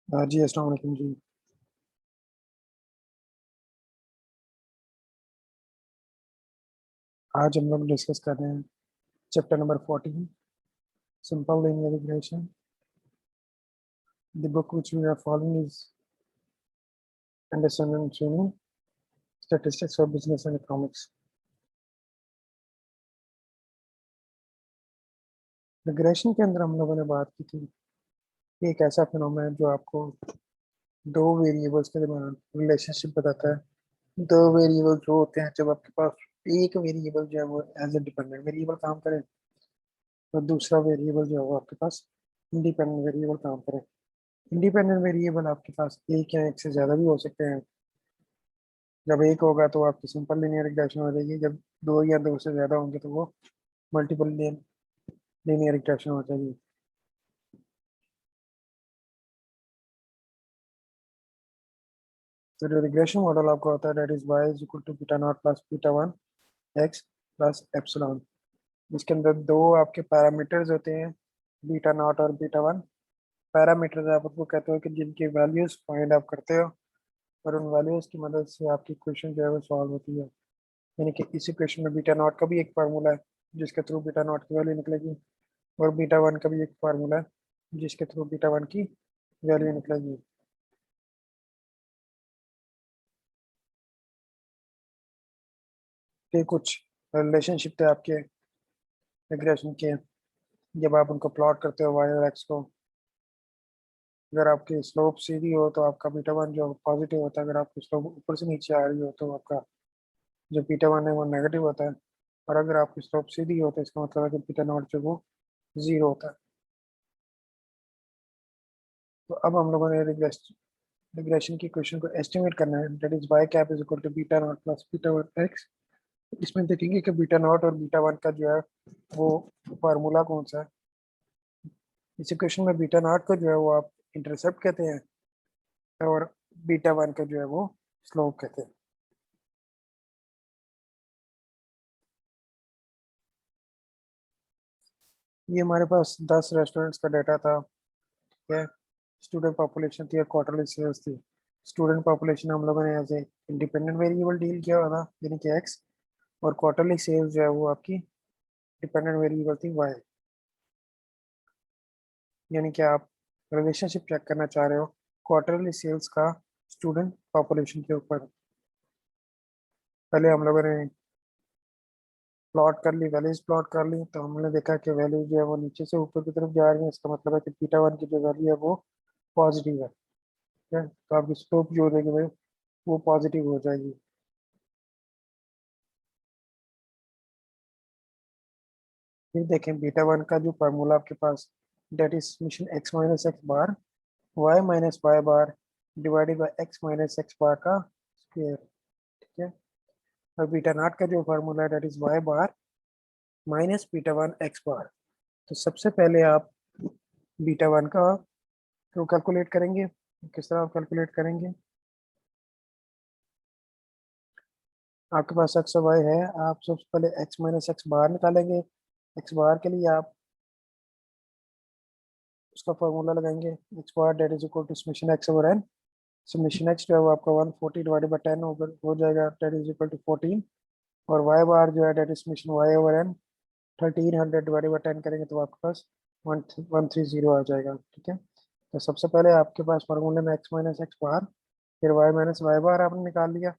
जी अस्सलाम वालेकुम जी। आज हम लोग डिस्कस कर रहे हैं chapter number 14, simple linear regression. The book which we are following is Anderson and Sweeney, Statistics for Business and Economics। Regression के अंदर हम लोगों ने बात की थी कि एक ऐसा फिनोमेना है जो आपको दो वेरिएबल्स के दरमियान रिलेशनशिप बताता है। दो वेरिएबल जो होते हैं, जब आपके पास एक वेरिएबल जो है वो एज ए डिपेंडेंट वेरिएबल काम करे और दूसरा वेरिएबल जो है वो आपके पास इंडिपेंडेंट वेरिएबल काम करे। इंडिपेंडेंट वेरिएबल आपके पास एक या एक से ज्यादा भी हो सकते हैं। जब एक होगा तो आपकी सिंपल लीनियर रिग्रेशन हो जाएगी, जब दो या दो से ज्यादा होंगे तो वो मल्टीपल लीनियर रिग्रेशन हो जाएगी। तो जो रिग्रेशन मॉडल आपका होता है, that is y is equal to beta naught plus beta one x plus epsilon. इसके अंदर दो आपके पैरामीटर्स होते हैं, बीटा नॉट और बीटा वन। पैरामीटर्स आप उनको कहते हो कि जिनकी वैल्यूज फाइंड आप करते हो और उन वैल्यूज की मदद से आपकी इक्वेशन जो है वो सॉल्व होती है। यानी कि इस इक्वेशन में बीटा नॉट का भी एक फार्मूला है जिसके थ्रू बीटा नॉट की वैल्यू निकलेगी, और बीटा वन का भी एक फार्मूला है जिसके थ्रू बीटा वन की वैल्यू निकलेगी। ये कुछ रिलेशनशिप थे आपके रिग्रेशन के। जब आप उनको प्लॉट करते हो वाई और एक्स को, अगर आपकी स्लोप सीधी हो तो आपका बीटा वन जो पॉजिटिव होता है, अगर आपकी स्लोप ऊपर से नीचे आ रही हो तो आपका जो बीटा वन है वो नेगेटिव होता है। और अगर आपकी स्लोप सीधी हो तो इसका मतलब है कि बीटा नॉट जो वो जीरो होता है। तो अब हम लोगों ने रिग्रेशन की क्वेश्चन को एस्टिमेट करना है, that is y cap is equal to beta naught plus beta one x. इसमें देखेंगे कि बीटा नॉट और बीटा वन का जो है वो फार्मूला कौन सा है। इस इक्वेशन में बीटा नॉट को जो है वो आप इंटरसेप्ट कहते हैं, और बीटा वन का जो है वो स्लोप कहते हैं। ये हमारे पास 10 रेस्टोरेंट्स का डाटा था। ठीक है, स्टूडेंट पॉपुलेशन थी और क्वार्टरली सेल्स थी। स्टूडेंट पॉपुलेशन हम लोगों ने as a independent variable deal किया हुआ था, यानी कि एक्स। और क्वार्टरली सेल्स जो है वो आपकी डिपेंडेंट वेरिएबल थी वाई। यानी कि आप रिलेशनशिप चेक करना चाह रहे हो क्वार्टरली सेल्स का स्टूडेंट पॉपुलेशन के ऊपर। पहले हम लोगों ने प्लॉट कर ली, वैल्यूज प्लॉट कर ली, तो हमने देखा कि वैल्यू जो है वो नीचे से ऊपर की तरफ जा रही है। इसका मतलब है कि बीटा वन की जो वैल्यू है वो पॉजिटिव है। ठीक है, तो आपकी स्लोप जो हो जाएगी भाई वो पॉजिटिव हो जाएगी। फिर देखें बीटा वन का जो फार्मूला आपके पास, that is summation X minus X bar Y minus Y bar divided by X minus X bar का स्क्वायर। ठीक है, और बीटा नॉट का जो फार्मूला है, that is Y bar minus beta one X bar. तो सबसे पहले आप बीटा वन का क्यों कैलकुलेट करेंगे, किस तरह आप कैलकुलेट करेंगे। आपके पास एक्स और वाई है, आप सबसे पहले एक्स माइनस एक्स बार निकालेंगे। एक्स बार के लिए आप उसका फॉर्मूला लगाएंगे, x bar that is equal to summation x over n. Summation x जो है वो आपका 140 डिवाइडेड बाई 10 हो जाएगा, डेट इज इक्वल टू 14। और वाई बार जो है that is summation y over n 1300 divided by 10 करेंगे तो आपके पास 130 आ जाएगा। ठीक है, तो सबसे पहले आपके पास फार्मूले में एक्स माइनस एक्स बार, फिर वाई माइनस वाई बार आपने निकाल लिया।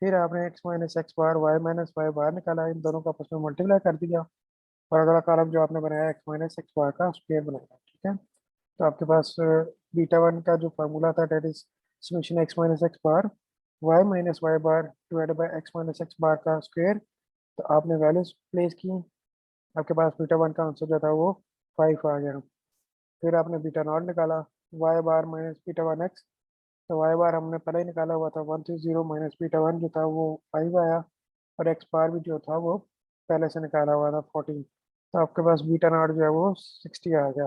फिर आपने x minus X bar Y minus Y बार निकाला, इन दोनों का आपस में मल्टीप्लाई कर दिया, और अगला कॉलम जो आपने बनाया एक्स माइनस एक्स बार का स्क्वायर बनाया। ठीक है, तो आपके पास बीटा वन का जो फार्मूला था, that is summation X minus X bar Y minus Y bar divided by X minus X bar का स्क्वायर। तो आपने वैल्यूज प्लेस की, आपके पास बीटा वन का आंसर जो था वो 5 आ गया। फिर आपने बीटा नॉट निकाला, Y bar minus beta one X. तो वाई बार हमने पहले ही निकाला हुआ था 130 माइनस बीटा वन जो था वो 5 आया, और एक्स बार भी जो था वो पहले से निकाला हुआ था 14। तो आपके पास बीटा नॉट जो है वो 60 आ गया।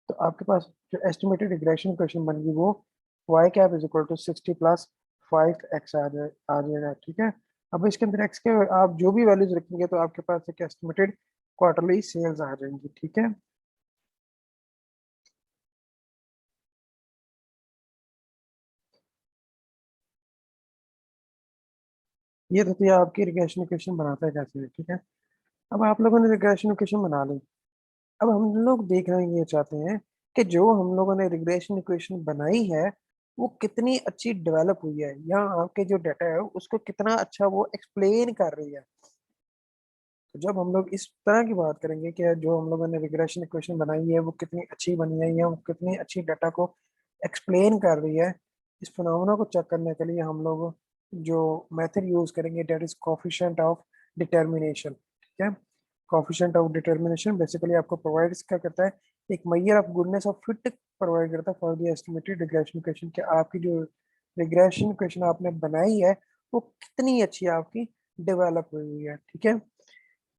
तो आपके पास जो एस्टिमेटेड रिग्रेशन क्वेश्चन बन गई वो Y cap is equal to 60 plus 5 X आ जाएगा। ठीक है, अब इसके अंदर एक्स के आप जो भी वैल्यूज रखेंगे तो आपके पास एक एस्टिमेटेड क्वार्टरली सेल्स आ जाएंगी। ठीक है, ये तो थी आपकी रिग्रेशन इक्वेशन बनाता है कैसे, ठीक है। अब आप लोगों ने रिग्रेशन इक्वेशन बना ली। अब हम लोग देखना ये चाहते हैं कि जो हम लोगों ने रिग्रेशन इक्वेशन बनाई है वो कितनी अच्छी डेवलप हुई है, या आपके जो डाटा है उसको कितना अच्छा वो एक्सप्लेन कर रही है। तो जब हम लोग इस तरह की बात करेंगे कि जो हम लोगों ने रिग्रेशन इक्वेशन बनाई है वो कितनी अच्छी बनी है या वो कितनी अच्छी डाटा को एक्सप्लेन कर रही है, इस फिनोमेना को चेक करने के लिए हम लोग जो मेथड यूज करेंगे that is coefficient of determination, ठीक है। कोफिशिएंट ऑफ डिटर्मिनेशन बेसिकली आपको प्रोवाइड क्या करता है, एक measure of goodness of fit provide करता है for the estimated regression equation, कि आपकी जो रिग्रेशन इक्वेशन आपने बनाई है वो कितनी अच्छी आपकी डेवलप हुई है, ठीक है।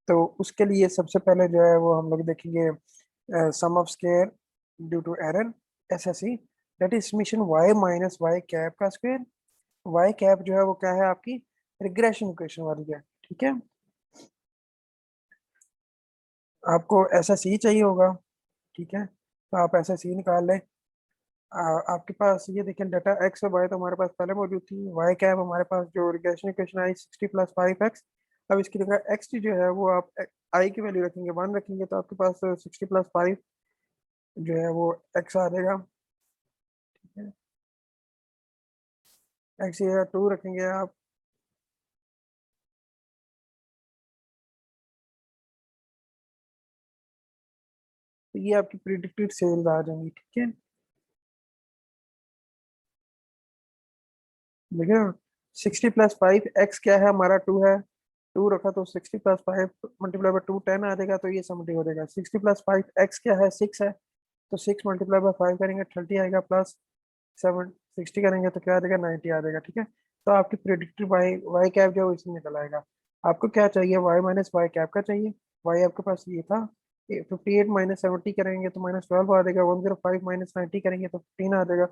तो उसके लिए सबसे पहले जो है वो हम लोग देखेंगे sum of square due to error, SSE, that is summation Y minus Y cap का स्क्वायर। वाई कैप जो है वो क्या है, आपकी रिग्रेशन इक्वेशन वाली है, ठीक है। आपको एसएसई चाहिए होगा, ठीक है, तो आप एसएसई निकाल लें। आपके पास ये देखें डाटा एक्स और वाई तो हमारे पास पहले मौजूद थी, वाई कैप हमारे पास जो रिग्रेशन इक्वेशन आई 60 + 5x। अब इसकी जगह एक्स टी जो है वो आप आई की वैल्यू रखेंगे 1 रखेंगे तो आपके पास 60 + 5 जो है वो एक्स आ जाएगा, ठीक है। एक्स की जगह 2 रखेंगे आप, तो ये आपकी प्रिडिक्टेड सेल्स आ जाएंगी, ठीक है। देखिए 60 + 5 एक्स क्या है हमारा 2 है, 2 रखा तो 60 + 5 मल्टीप्लाई बाय 2 10 आ जाएगा, तो ये समझ हो जाएगा। 60 + 5 एक्स क्या है 6 है, तो 6 मल्टीप्लाई बाय 5 करेंगे 30 आएगा, प्लस 7 60 करेंगे तो क्या आ जाएगा 90 आ जाएगा, ठीक है। तो आपकी प्रिडिक्टेड वाई वाई कैप जो है वो इसमें निकल आएगा। आपको क्या चाहिए, वाई माइनस वाई कैप का चाहिए। वाई आपके पास ये था, 58 - 70 करेंगे तो -12 आ जाएगा, 105 - 90 करेंगे तो 15 आ जाएगा,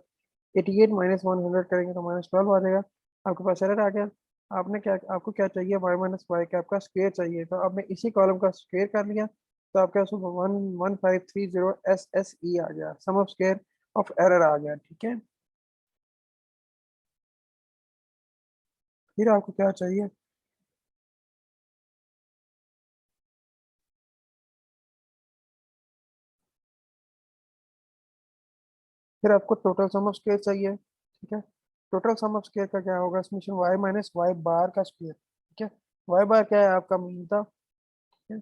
88 - 100 करेंगे तो -12 आ जाएगा। आपके पास एरर आ गया। आपने क्या, आपको क्या चाहिए, वाई माइनस वाई कैप का स्क्वायर चाहिए, तो आपने इसी कॉलम का स्क्वायर कर लिया, तो आपके पास 1530 आ गया, सम ऑफ स्क्वायर ऑफ एरर आ गया, ठीक है। फिर आपको क्या चाहिए, फिर आपको टोटल सम ऑफ स्क्वायर चाहिए, ठीक है। टोटल सम ऑफ स्क्वायर का क्या होगा, समेशन वाई माइनस वाई बार का स्क्वायर, ठीक है। वाई बार क्या है, आपका मीन था, ठीक है।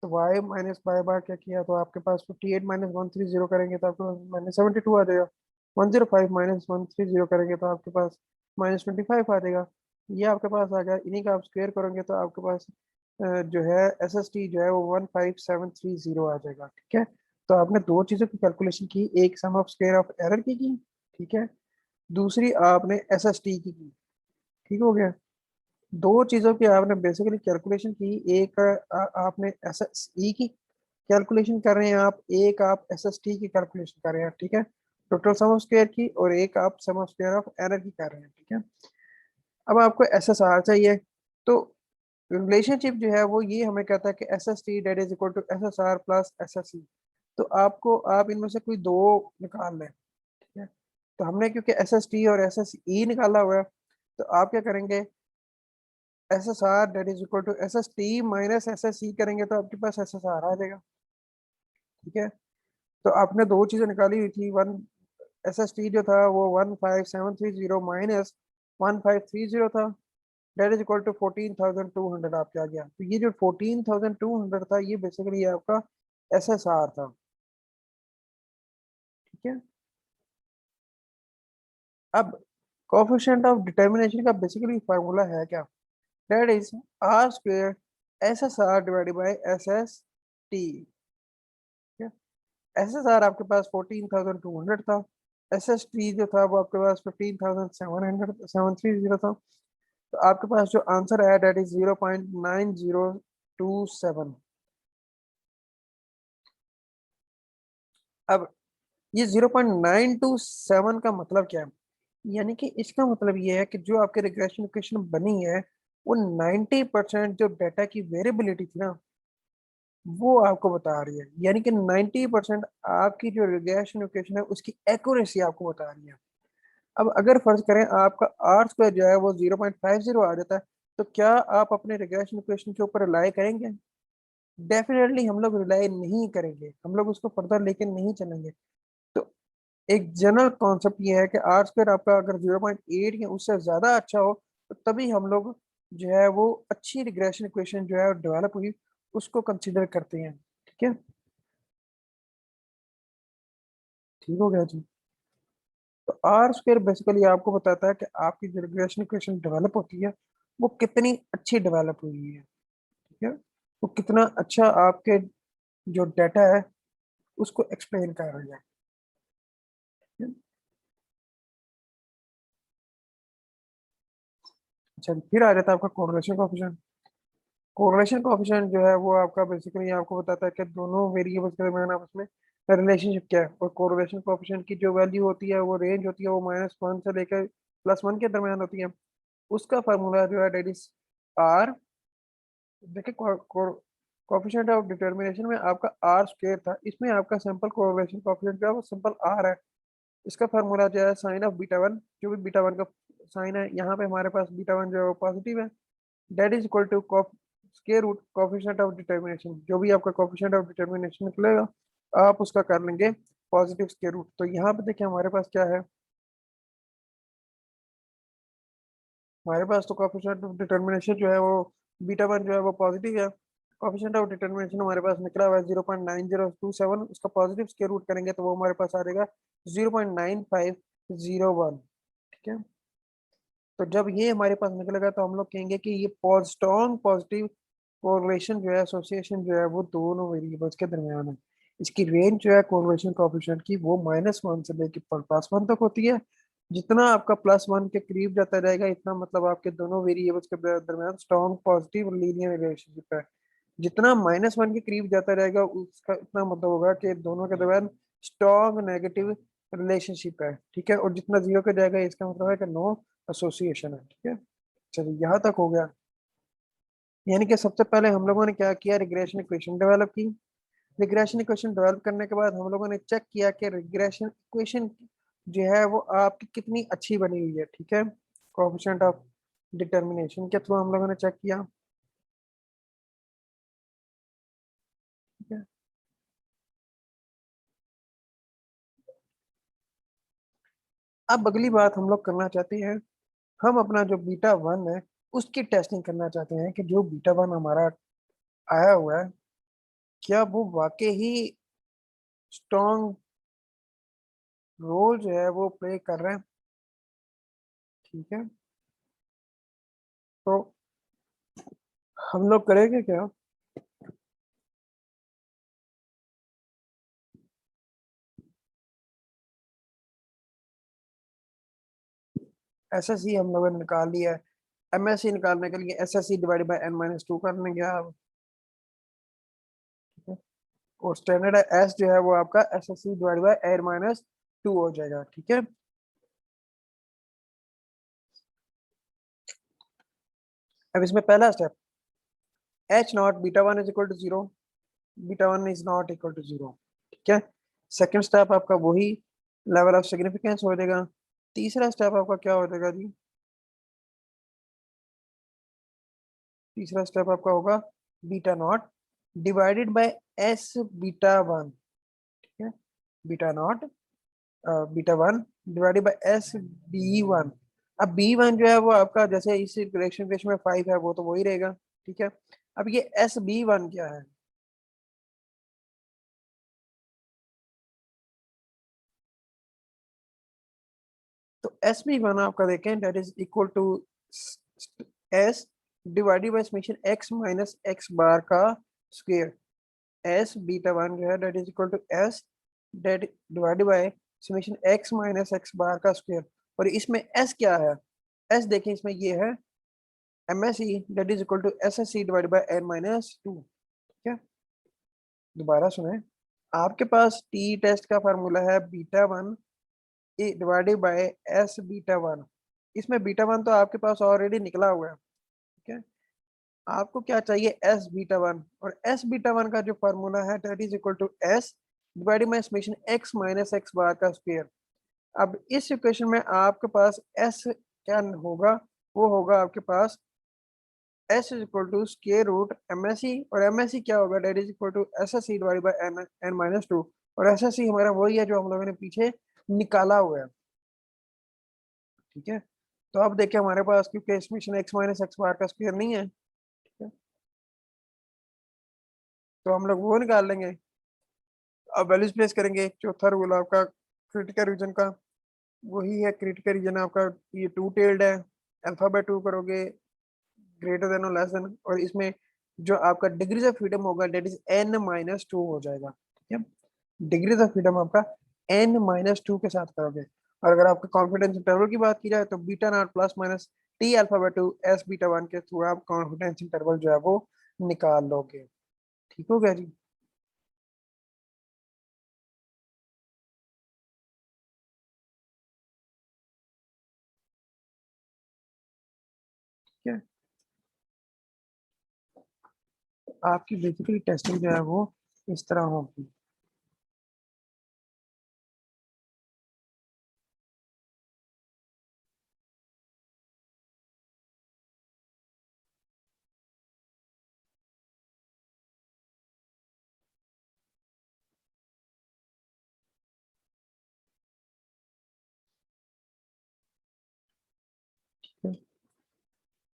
तो वाई माइनस वाई बार क्या किया, तो आपके पास 58 - 130 करेंगे तो आपके पास -72 आ जाएगा, 105 - 130 करेंगे तो आपके पास -25 आ जाएगा। ये आपके पास आ गया, इन्हीं का आप स्क्वायर करेंगे तो आपके पास जो है एस एस टी जो है वो 15730 आ जाएगा, ठीक है। तो आपने दो चीज़ों की कैलकुलेशन की, एक सम ऑफ स्क्वायर ऑफ एरर की, ठीक है, दूसरी आपने एस एस टी की, ठीक हो गया। दो चीज़ों की आपने बेसिकली कैलकुलेशन की, एक आपने एस एस ई की कैलकुलेशन कर रहे हैं आप, एक आप एस एस टी की कैलकुलेशन कर रहे हैं, ठीक है। टोटल सम ऑफ स्क्वायर की, और एक आप सम ऑफ स्क्वायर ऑफ एरर की कर रहे हैं, ठीक है। अब आपको एस एस आर चाहिए, तो रिलेशनशिप जो है वो ये हमें कहता है कि S S T that is equal to S S R plus S S C. तो आपको, आप इनमें से कोई दो निकाल लें, ठीक है। तो हमने क्योंकि एस एस टी और एस एस ई निकाला हुआ है, तो आप क्या करेंगे, S S R that is equal to S S T minus S S C करेंगे तो आपके पास एस एस आर आ जाएगा, ठीक है। तो आपने दो चीजें निकाली हुई थी, वन एस एस टी जो था वो 15730 माइनस 1530 था, डेट इज इक्वल टू 14,200 आपके आ गया। तो ये जो 14,200 था ये बेसिकली आपका एस एस आर था, ठीक है। अब कोफिशिएंट ऑफ डिटर्मिनेशन का बेसिकली फार्मूला है क्या, that is R square S S R divided by S S T, ठीक है। एस एस आर आपके पास 14,200 था, एस एस टी जो था वो आपके पास 15,730 था। तो आपके पास जो आंसर है दैट इज 0.9027। अब ये 0.927 का मतलब क्या है, यानी कि इसका मतलब ये है कि जो आपके रिग्रेशन इक्वेशन बनी है वो 90% जो डाटा की वेरिएबिलिटी थी ना वो आपको बता रही है, यानी कि 90% आपकी जो रिग्रेशन इक्वेशन है उसकी एक्यूरेसी आपको बता रही है। अब अगर फर्ज करें आपका आर स्क्वायर जो है वो 0.50 आ जाता है, तो क्या आप अपने रिग्रेशन इक्वेशन के ऊपर रिलाई करेंगे? डेफिनेटली हम लोग रिलाई नहीं करेंगे, हम लोग उसको फर्दर लेके नहीं चलेंगे। तो एक जनरल कॉन्सेप्ट ये है कि आर स्क्वायर आपका अगर 0.8 या उससे ज्यादा अच्छा हो तो तभी हम लोग जो है वो अच्छी रिग्रेशन इक्वेशन जो है डेवलप हुई उसको कंसिडर करते हैं। ठीक है, ठीक हो गया जी। तो आर स्क्वायर बेसिकली आपको बताता है कि आपकी जो रिग्रेशन इक्वेशन डेवलप होती है वो कितनी अच्छी डेवलप हुई है। ठीक है, वो कितना अच्छा आपके जो डाटा है उसको एक्सप्लेन कर रही है। ठीक है? अच्छा, फिर आ जाता है आपका कोरिलेशन कोएफिशिएंट। कोरिलेशन कोएफिशिएंट जो है वो आपका बेसिकली आपको बताता है कि दोनों वेरिएबल्स के दरमियान आपस में रिलेशनशिप क्या है। और कोरिलेशन कोएफिशिएंट की जो वैल्यू होती है वो रेंज होती है, वो -1 से लेकर +1 के दरमियान होती है। उसका फार्मूला जो है डेट इज आर। देखिए, कोएफिशिएंट ऑफ डिटर्मिनेशन में आपका आर स्क्वायर था, इसमें आपका सिंपल कोरिलेशन कोएफिशिएंट जो है वो सिंपल आर है। इसका फार्मूला जो है साइन ऑफ बीटा 1, जो भी बीटा 1 का साइन है, यहाँ पे हमारे पास बीटा 1 जो है वो पॉजिटिव है, that is equal to square root coefficient of determination. जो भी आपका कोएफिशिएंट ऑफ डिटर्मिनेशन निकलेगा आप उसका कर लेंगे पॉजिटिव स्क्वायर रूट। तो यहाँ पे देखिए हमारे पास क्या है, हमारे पास तो कोएफिशिएंट ऑफ डिटर्मिनेशन जो है वो बीटा 1 जो है वो पॉजिटिव है। कोएफिशिएंट ऑफ डिटर्मिनेशन हमारे पास निकला हुआ है 0.9027, उसका पॉजिटिव स्क्वायर रूट करेंगे तो वो हमारे पास आ जाएगा 0.9501। ठीक है, तो जब ये हमारे पास निकलेगा तो हम लोग कहेंगे कि ये स्ट्रॉन्ग पॉजिटिव कोरिलेशन जो है, एसोसिएशन जो है वो दोनों वेरिएबल्स के दरमियान है। इसकी रेंज जो है कोरिलेशन कोएफिशिएंट की वो -1 से लेकर +1 तक होती है। जितना आपका +1 के करीब जाता रहेगा इतना मतलब आपके दोनों वेरिएबल्स के दरमियान स्ट्रॉन्ग पॉजिटिव लीनियर रिलेशनशिप है। जितना -1 के करीब जाता रहेगा उसका इतना मतलब होगा कि दोनों के दरमियान स्ट्रॉन्ग नेगेटिव रिलेशनशिप है। ठीक है, और जितना 0 के जाएगा इसका मतलब है कि नो एसोसिएशन है। ठीक है, चलिए यहाँ तक हो गया। यानी कि सबसे पहले हम लोगों ने क्या किया, रिग्रेशन इक्वेशन डेवलप की। रिग्रेशन इक्वेशन डेवलप करने के बाद हम लोगों ने चेक किया कि रिग्रेशन इक्वेशन जो है वो आपकी कितनी अच्छी बनी हुई है। ठीक है, कोएफिशिएंट ऑफ डिटर्मिनेशन के थ्रू हम लोगों ने चेक किया। ठीक है, अब अगली बात हम लोग करना चाहते हैं, हम अपना जो बीटा 1 है उसकी टेस्टिंग करना चाहते हैं कि जो बीटा 1 हमारा आया हुआ है क्या वो वाकई ही स्ट्रॉन्ग रोल जो है वो प्ले कर रहे हैं। ठीक है, तो हम लोग करेंगे क्या, एसएससी हम लोगों ने निकाल लिया है। एमएससी निकालने के लिए एसएससी डिवाइडेड बाय n-2 कर लेंगे आप। ठीक है, और स्टैंडर्ड एस जो है वो आपका एसएससी डिवाइडेड बाय n-2 हो जाएगा। ठीक है, अब इसमें पहला step, H naught beta 1 is equal to 0, beta 1 is not equal to 0। ठीक है, सेकंड स्टेप आपका वही लेवल ऑफ सिग्निफिकेंस हो जाएगा। तीसरा स्टेप आपका क्या हो जाएगा जी, तीसरा स्टेप आपका होगा beta 0 divided by S beta 1। ठीक है, beta 0 beta 1 divided bye SB1। अब B1 जो है वो आपका जैसे इस रिलेशन केस में 5 है वो तो वही रहेगा। ठीक है, अब ये SB1 क्या है, तो SB1 आपका देखें that is equal to S divided by summation x minus x bar का स्क्वायर। S बीटा 1 जो है that is equal to S that divided by summation x minus x bar का स्क्वायर। और इसमें S क्या है, S देखें इसमें ये है MSE that is equal to SSE divided by n-2। ठीक है, दोबारा सुने, आपके पास टी टेस्ट का फार्मूला है beta 1 divided by S beta 1। इसमें बीटा 1 तो आपके पास ऑलरेडी निकला हुआ है। ठीक है, आपको क्या चाहिए S बीटा 1, और S बीटा 1 का जो फार्मूला है that is equal to S divided by summation x minus x bar का स्क्वायर। अब इस इक्वेशन में आपके पास S क्या होगा, वो होगा आपके पास S is equal to square root M S C, और एम एस सी क्या होगा, that is equal to S S C divide by N N minus two, और एस एस सी हमारा वही है जो हम लोगों ने पीछे निकाला हुआ है। ठीक है, तो अब देखिए हमारे पास क्योंकि इसमें एक्स माइनस एक्स बार का स्क्वायर नहीं है, ठीक है, तो हम लोग वो निकाल लेंगे। अब वैल्यूज प्लेस करेंगे, चौथा रूल आपका क्रिटिकल रीजन का वही है, क्रिटिकल रीजन आपका ये टू टेल्ड है, अल्फा बाय टू करोगे ग्रेटर देन और लेस देन, और इसमें जो आपका डिग्रीज ऑफ फ्रीडम होगा that is N minus two हो जाएगा। ठीक है, डिग्रीज ऑफ फ्रीडम आपका एन माइनस टू के साथ करोगे। और अगर आपके कॉन्फिडेंस इंटरवल की बात की जाए तो beta naught plus minus T alpha by to S beta one के थ्रू आप कॉन्फिडेंस इंटरवल जो है वो निकाल लोगे। ठीक हो गया जी। ठीक है, आपकी बेसिकली टेस्टिंग जो है वो इस तरह होगी।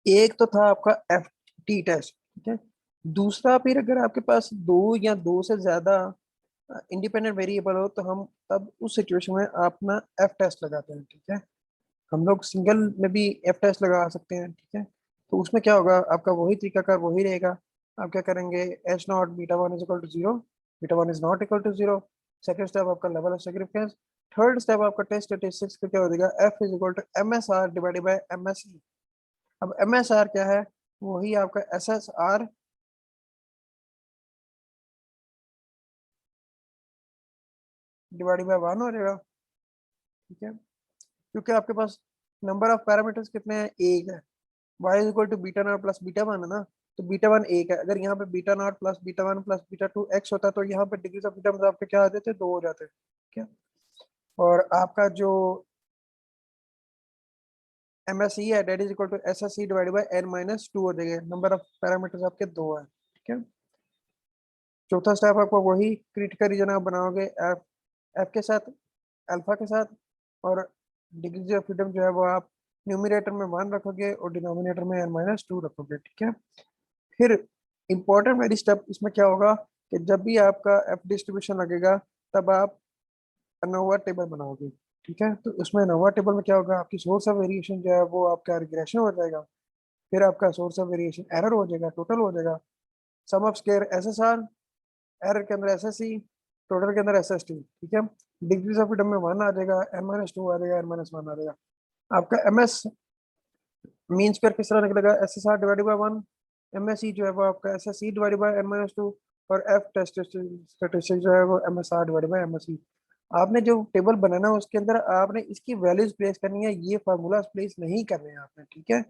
एक तो था आपका एफ टी टेस्ट, ठीक है, दूसरा फिर अगर आपके पास दो या दो से ज्यादा इंडिपेंडेंट वेरिएबल हो तो हम तब उस सिचुएशन में अपना एफ टेस्ट लगाते हैं। ठीक है, हम लोग सिंगल में भी एफ टेस्ट लगा सकते हैं। ठीक है, तो उसमें क्या होगा, आपका वही तरीकाकार वही रहेगा। आप क्या करेंगे, H naught beta one is equal to zero, beta one is not equal to zero. Second step आपका level of significance. Third step आपका टेस्ट स्टैटिस्टिक्स का क्या हो जाएगा, F is equal to M S R divided by M S E. अब M S R क्या है, वही आपका S S R divided by one हो जाएगा। ठीक है, क्योंकि आपके पास नंबर ऑफ पैरामीटर्स कितने हैं, एक है। Y is equal to beta naught plus beta one है ना, तो बीटा वन एक है। अगर यहाँ पे beta naught plus beta one plus beta two x होता तो यहाँ पे डिग्रीज ऑफ फ्रीडम आपके क्या आ जाते, दो हो जाते। ठीक है, और आपका जो एम एस सी है that is equal to S S C divide by N minus two हो जाएगा, नंबर ऑफ पैरामीटर्स आपके दो है। ठीक है, चौथा स्टेप आपको वही क्रिटिकल रीजन आप बनाओगे एफ एफ के साथ, अल्फा के साथ, और डिग्रीज ऑफ फ्रीडम जो है वो आप न्यूमरेटर में वन रखोगे और डिनोमिनेटर में एन माइनस टू रखोगे। ठीक है, फिर इंपॉर्टेंट वेरी स्टेप इसमें क्या होगा कि जब भी आपका एफ डिस्ट्रीब्यूशन लगेगा तब आप अनोवा टेबल बनाओगे। ठीक है, तो उसमें अनोवा टेबल में क्या होगा, आपकी सोर्स ऑफ वेरिएशन जो है वो आपका रिग्रेशन हो जाएगा, फिर आपका सोर्स ऑफ वेरिएशन एरर हो जाएगा, टोटल हो जाएगा, sum of square S S R, error के अंदर एस एस सी, टोटल के अंदर एस एस टी। ठीक है, डिग्रीज ऑफ फ्रीडम में वन आ जाएगा, एन माइनस टू आ जाएगा, एन माइनस वन आ जाएगा। आपका एम एस मीन स्क्वायर किस तरह निकलेगा, S S R divided by one, M S C जो है वो आपका S S C divided by N minus two, और एफ टेस्ट स्टेटिस्टिक्स जो है वो M S R divided by M S C. आपने जो टेबल बनाना है उसके अंदर आपने इसकी वैल्यूज प्लेस करनी है, ये फार्मूला प्लेस नहीं करने हैं आपने। ठीक है,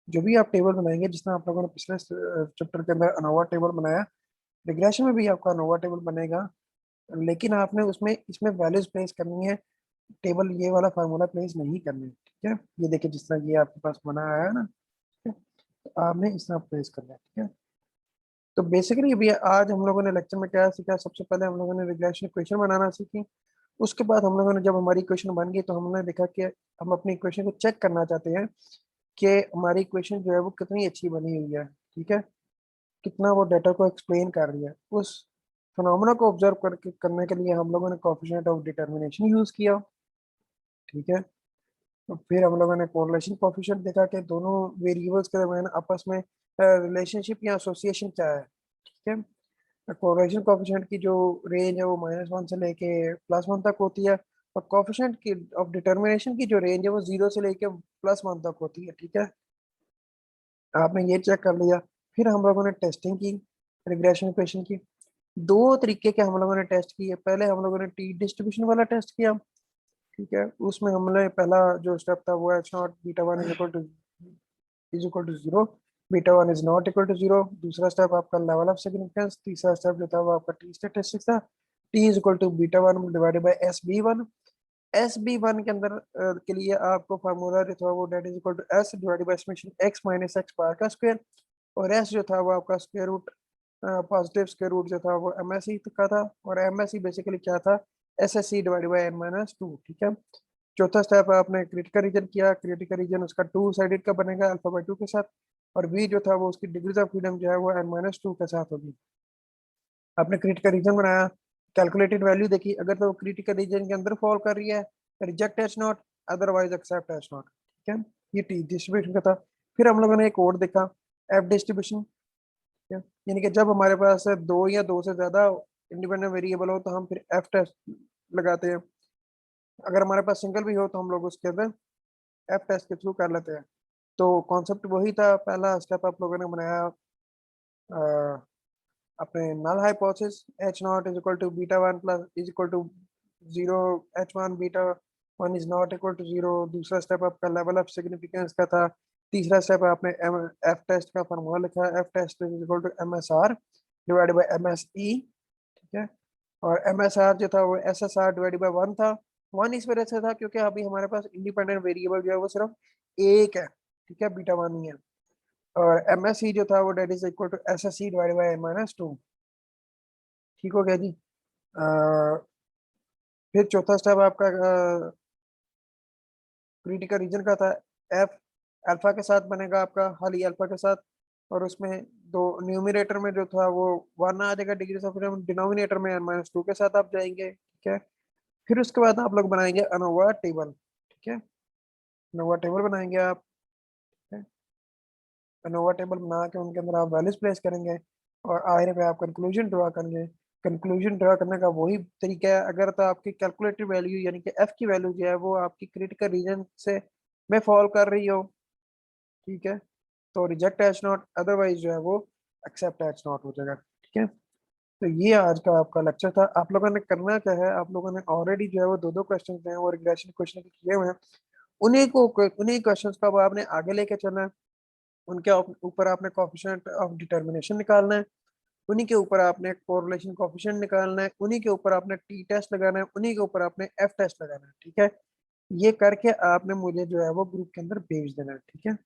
जो भी आप टेबल बनाएंगे, जिसमें आप लोगों ने पिछले चैप्टर के अंदर अनोवा टेबल बनाया, रिग्रेशन में भी आपका अनोवा टेबल बनेगा, लेकिन आपने उसमें इसमें वैल्यूज प्लेस करनी है, टेबल ये वाला फार्मूला प्लेस नहीं करना है। ठीक है, ये देखिए जिस तरह ये आपके पास बना आया है ना, ठीक है, तो आपने इस तरह प्लेस करना है। ठीक है, तो बेसिकली अभी आज हम लोगों ने लेक्चर में क्या सीखा, सबसे पहले हम लोगों ने रिग्रेशन इक्वेशन बनाना सीखी। उसके बाद हम लोगों ने जब हमारी इक्वेशन बन गई तो हमने देखा कि हम अपनी इक्वेशन को चेक करना चाहते हैं कि हमारी इक्वेशन जो है वो कितनी अच्छी बनी हुई है। ठीक है, कितना वो डाटा को एक्सप्लेन कर रही है। उस फिनोमेना को ऑब्जर्व करके करने के लिए हम लोगों ने कोएफिशिएंट ऑफ डिटरमिनेशन यूज किया। ठीक है, तो फिर हम लोगों ने कोरिलेशन कोएफिशिएंट देखा कि दोनों वेरिएबल्स के दरमियान आपस में रिलेशनशिप या एसोसिएशन क्या है। ठीक है, कोरिलेशन कोएफिशिएंट की जो रेंज है वो -1 से लेके +1 तक होती है, और कोएफिशिएंट की ऑफ डिटरमिनेशन की जो रेंज है वो 0 से लेके +1 तक होती है। ठीक है, आपने ये चेक कर लिया। फिर हम लोगों ने टेस्टिंग की, रिग्रेशन इक्वेशन की। दो तरीके के हम लोगों ने टेस्ट किए, पहले हम लोगों ने टी डिस्ट्रीब्यूशन वाला टेस्ट किया। ठीक है, उसमें हमने पहला जो स्टेप था वो H naught beta one is equal to zero, beta one is not equal to zero. दूसरा स्टेप आपका लेवल ऑफ सिग्निफिकेंस। तीसरा स्टेप जो था वो आपका टी स्टैटिस्टिक्स था, T is equal to beta one divided by S B one. S B one के अंदर के लिए आपको फार्मूला जो था वो that is equal to S divided by summation X minus X bar का स्क्वायर। और एस जो था वो आपका square root, positive square root जो था वो MSE का था, और MSE बेसिकली क्या था, SSE डिवाइड बाई n-2, ठीक है। चौथा स्टेप आपने क्रिटिकल रीजन किया, क्रिटिकल रीजन उसका टू साइडेड का बनेगा अल्फा बाई टू के साथ, और बी जो था वो उसकी डिग्रीज ऑफ फ्रीडम जो है वो n-2 के साथ होगी। आपने क्रिटिकल रीजन बनाया, कैलकुलेटेड वैल्यू देखी, अगर तो क्रिटिकल रीजन के अंदर फॉल कर रही है reject H naught, otherwise accept H naught, ठीक है। ये टी डिस्ट्रीब्यूशन का था। फिर हम लोगों ने एक और देखा, एफ डिस्ट्रीब्यूशन, यानी कि जब हमारे पास दो या दो से ज्यादा इंडिपेंडेंट वेरिएबल हो तो हम फिर एफ टेस्ट लगाते हैं, अगर हमारे पास सिंगल भी हो तो हम लोग उसके अंदर एफ टेस्ट के थ्रू कर लेते हैं। तो कॉन्सेप्ट वही था, पहला स्टेप आप लोगों ने बनाया अपने null hypothesis H naught is equal to beta one plus is equal to zero, H one beta one is not equal to zero. दूसरा स्टेप आपका लेवल ऑफ सिग्निफिकेंस का था। तीसरा स्टेप आपने एफ टेस्ट का फॉर्मूला लिखा, F test is equal to MSR divide by MSE, ठीक है। और MSR जो था वो SSR डिवाइड बाई वन था। वन इस वजह से था क्योंकि अभी हमारे पास इंडिपेंडेंट वेरिएबल जो है वो सिर्फ एक है, ठीक है, बीटा वन ही है। और MSE जो था वो that is equal to SSE divide by n-2, ठीक हो गया जी। फिर चौथा स्टेप आपका क्रिटिकल रीजन का था, एफ अल्फा के साथ बनेगा आपका हल, अल्फा के साथ, और उसमें दो न्यूमरेटर में जो था वो वन आ जाएगा डिग्री ऑफ फ्रीडम, डिनोमिनेटर में n-2 के साथ आप जाएंगे, ठीक है। फिर उसके बाद आप लोग बनाएंगे अनोवा टेबल, ठीक है, अनोवा टेबल बनाएंगे आप, ठीक है? अनोवा टेबल बना के उनके अंदर आप वैल्यूज प्लेस करेंगे, और आखिर पे आप कंक्लूजन ड्रा करेंगे। कंक्लूजन ड्रा करने का वही तरीका है, अगर तो आपकी कैलकुलेटेड वैल्यू यानी कि एफ की वैल्यू जो है वो आपकी क्रिटिकल रीजन से में फॉल कर रही हो, ठीक है, तो रिजेक्ट एच नॉट, अदरवाइज जो है वो एक्सेप्ट एच नॉट हो जाएगा, ठीक है। तो ये आज का आपका लेक्चर था। आप लोगों ने करना क्या है, आप लोगों ने ऑलरेडी जो है वो दो दो क्वेश्चन हैं वो रिग्रेशन क्वेश्चन किए हुए हैं, उन्हीं क्वेश्चंस को अब आपने आगे लेके चलना है। उनके ऊपर आपने कोफिशिएंट ऑफ डिटर्मिनेशन निकालना है, उन्हीं के ऊपर आपने कोरिलेशन कोफिशिएंट निकालना है, उन्हीं के ऊपर आपने टी टेस्ट लगाना है, उन्हीं के ऊपर आपने एफ टेस्ट लगाना है, ठीक है। ये करके आपने मुझे जो है वो ग्रुप के अंदर भेज देना है, ठीक है।